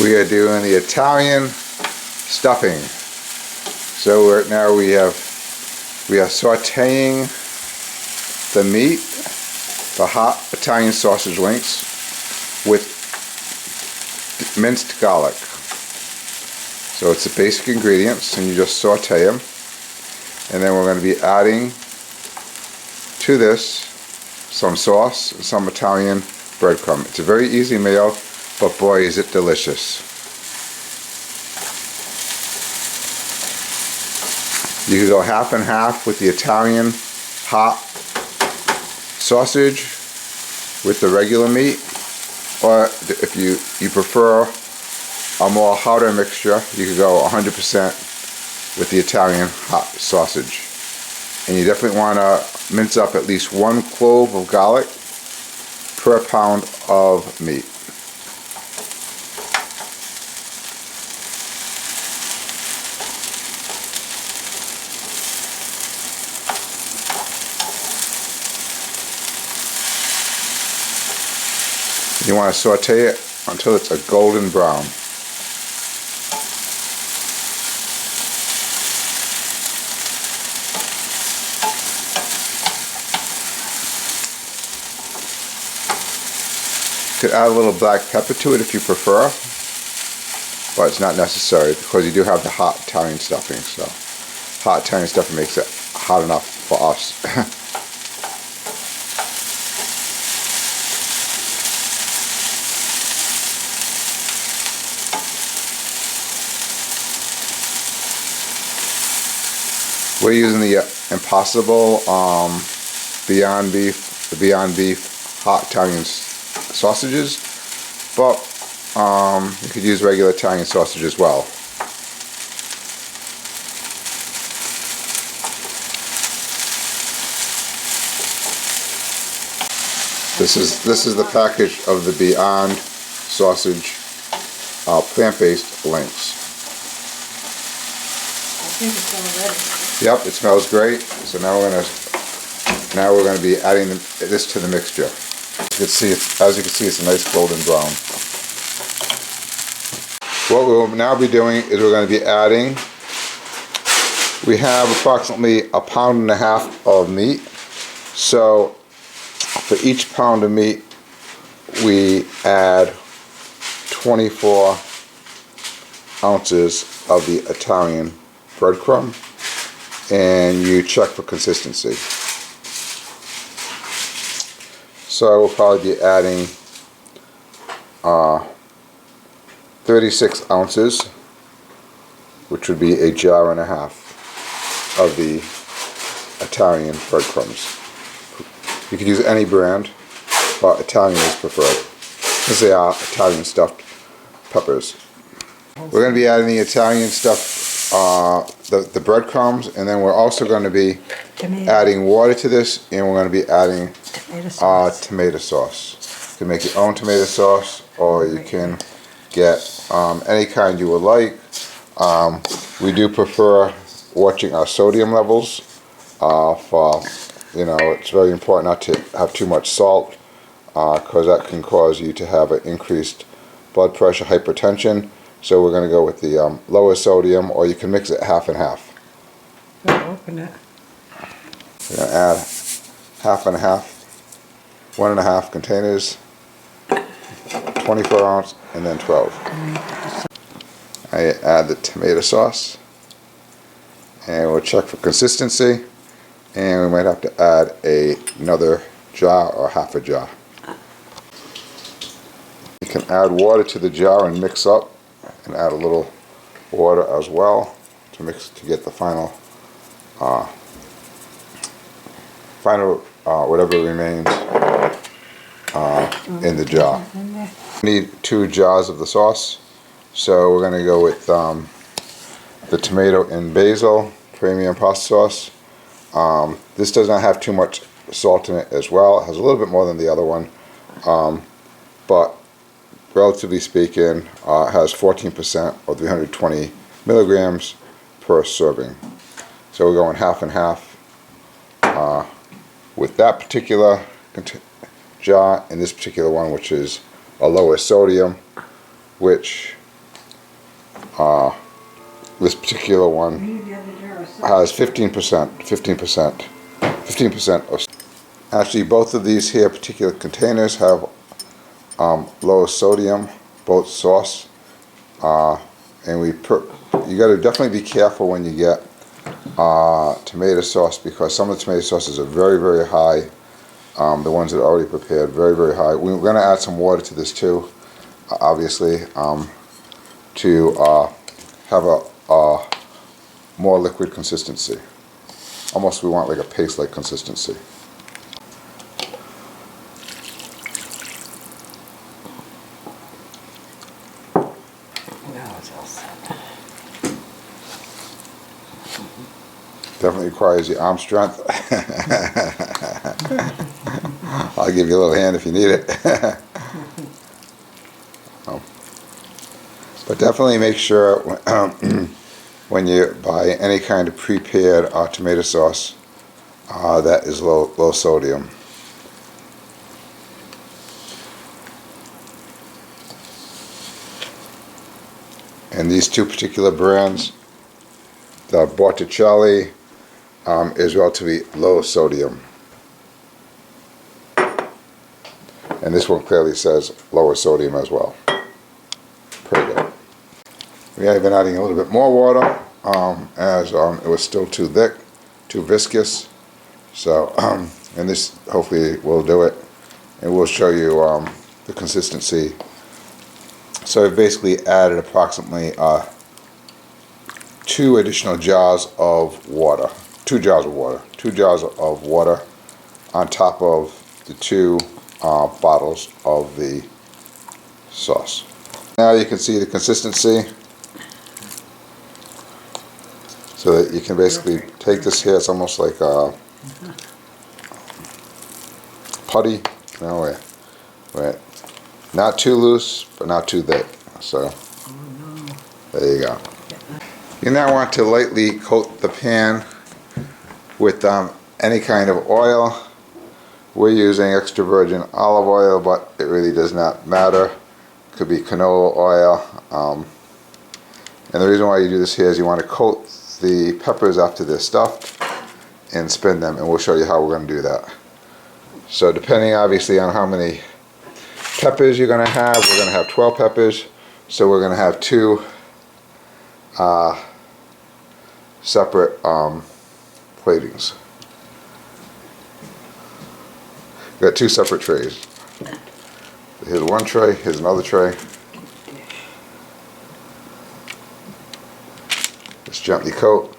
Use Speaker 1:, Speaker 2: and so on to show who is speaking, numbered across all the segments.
Speaker 1: We are doing the Italian stuffing. So now we are sauteing the meat, the hot Italian sausage links, with minced garlic. So it's the basic ingredients, and you just saute them. And then we're going to be adding to this some sauce and some Italian breadcrumb. It's a very easy meal, but boy is it delicious. You can go half and half with the Italian hot sausage with the regular meat, or if you prefer a more harder mixture, you could go 100% with the Italian hot sausage. And you definitely want to mince up at least 1 clove of garlic per pound of meat. You want to saute it until it's a golden brown. You could add a little black pepper to it if you prefer, but it's not necessary because you do have the hot Italian stuffing. So hot Italian stuffing makes it hot enough for us. We're using the Impossible Beyond Beef hot Italian sausages, but you could use regular Italian sausage as well. This is the package of the Beyond Sausage plant-based links. Yep, it smells great. So now we're going to be adding this to the mixture. As you can see, it's a nice golden brown. What we'll now be doing is we're going to be adding. We have approximately 1.5 pounds of meat. So for each pound of meat, we add 24 ounces of the Italian breadcrumb, and you check for consistency. So we'll probably be adding 36 ounces, which would be a jar and a half of the Italian breadcrumbs. You could use any brand, but Italian is preferred, because they are Italian stuffed peppers. We're going to be adding the Italian stuffed the breadcrumbs, and then we're also going to be adding water to this, and we're going to be adding tomato sauce. You can make your own tomato sauce, or you can get any kind you would like. We do prefer watching our sodium levels. It's very important not to have too much salt, because that can cause you to have an increased blood pressure, hypertension. So we're going to go with the lower sodium, or you can mix it half and half.
Speaker 2: Open it.
Speaker 1: We're going to add half and half, 1.5 containers, 24 ounce, and then 12. I add the tomato sauce, and we'll check for consistency, and we might have to add another jar or half a jar. You can add water to the jar and mix up, and add a little water as well to mix to get the final whatever remains in the jar. We need 2 jars of the sauce, so we're going to go with the tomato and basil premium pasta sauce. This does not have too much salt in it as well. It has a little bit more than the other one, but relatively speaking, it has 14% or 320 milligrams per serving. So we're going half and half with that particular jar, and this particular one, which is a lower sodium, which This particular one has 15% of. Actually, both of these here particular containers have low sodium, both sauce, and you got to definitely be careful when you get tomato sauce, because some of the tomato sauces are very, very high. The ones that are already prepared, very, very high. We're going to add some water to this too, obviously, to have a more liquid consistency. Almost we want like a paste-like consistency.
Speaker 2: Now it's all set.
Speaker 1: Definitely requires your arm strength. I'll give you a little hand if you need it. But definitely make sure when you buy any kind of prepared tomato sauce that is low sodium. And these two particular brands, the Botticelli is relatively low sodium. And this one clearly says lower sodium as well. Pretty good. We have been adding a little bit more water as it was still too thick, too viscous. So, and this hopefully will do it. And we'll show you the consistency. So I've basically added approximately 2 additional jars of water. 2 jars of water. 2 jars of water on top of the 2 bottles of the sauce. Now you can see the consistency. So that you can basically take this here, it's almost like a putty. No, wait. Not too loose, but not too thick. So, there you go. You now want to lightly coat the pan with any kind of oil. We're using extra virgin olive oil, but it really does not matter. It could be canola oil. And the reason why you do this here is you want to coat the peppers after they're stuffed and spin them, and we'll show you how we're going to do that. So depending obviously on how many peppers you're going to have, we're going to have 12 peppers, so we're going to have 2 separate platings. We've got 2 separate trays. Here's one tray, here's another tray. Just gently coat.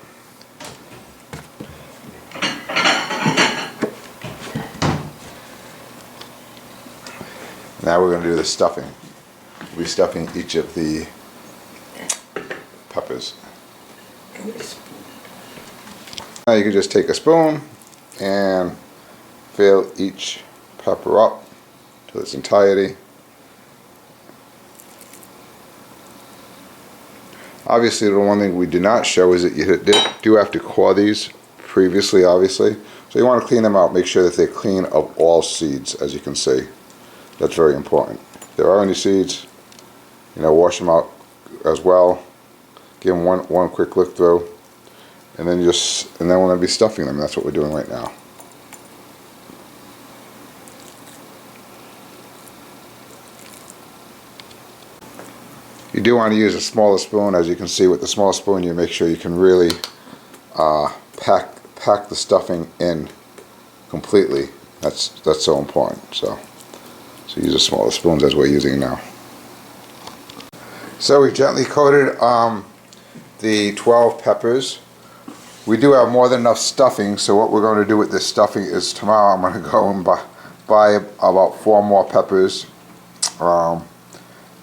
Speaker 1: Now we're going to do the stuffing. We'll be stuffing each of the peppers. Now you can just take a spoon and fill each pepper up to its entirety. Obviously, the one thing we do not show is that you do have to core these previously, obviously. So you want to clean them out, make sure that they're clean of all seeds, as you can see. That's very important. If there are any seeds, wash them out as well. Give them one quick look through, and then we're going to be stuffing them. That's what we're doing right now. You do want to use a smaller spoon. As you can see, with the small spoon, you make sure you can really pack the stuffing in completely. That's so important. So use the smaller spoons as we're using now. So we've gently coated the 12 peppers. We do have more than enough stuffing, so what we're going to do with this stuffing is tomorrow I'm going to go and buy about 4 more peppers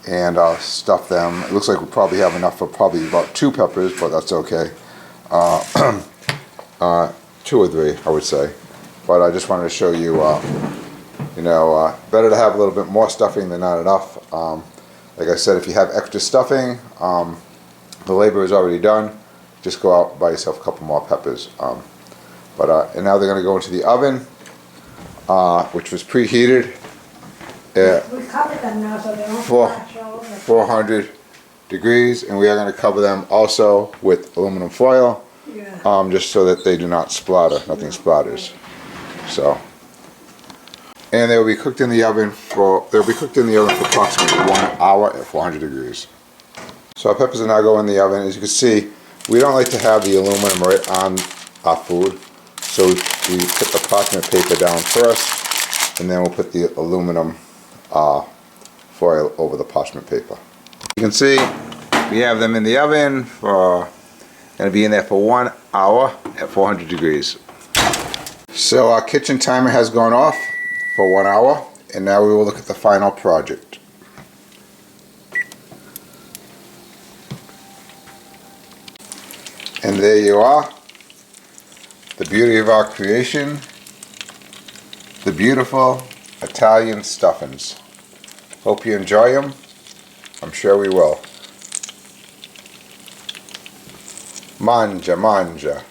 Speaker 1: and stuff them. It looks like we probably have enough for probably about 2 peppers, but that's okay. 2 or 3, I would say. But I just wanted to show you, better to have a little bit more stuffing than not enough. Like I said, if you have extra stuffing, the labor is already done. Just go out and buy yourself a couple more peppers. And now they're going to go into the oven, which was preheated at
Speaker 3: We covered them now so they don't
Speaker 1: 400 degrees, and we are going to cover them also with aluminum foil, just so that they do not splatter, nothing splatters. So, and they'll be cooked in the oven for approximately 1 hour at 400 degrees. So our peppers are now going in the oven. As you can see, we don't like to have the aluminum right on our food, so we put the parchment paper down first, and then we'll put the aluminum foil over the parchment paper. You can see we have them in the oven for, going to be in there for 1 hour at 400 degrees. So our kitchen timer has gone off for 1 hour, and now we will look at the final project. And there you are, the beauty of our creation, the beautiful Italian stuffings. Hope you enjoy them. I'm sure we will. Mangia, mangia.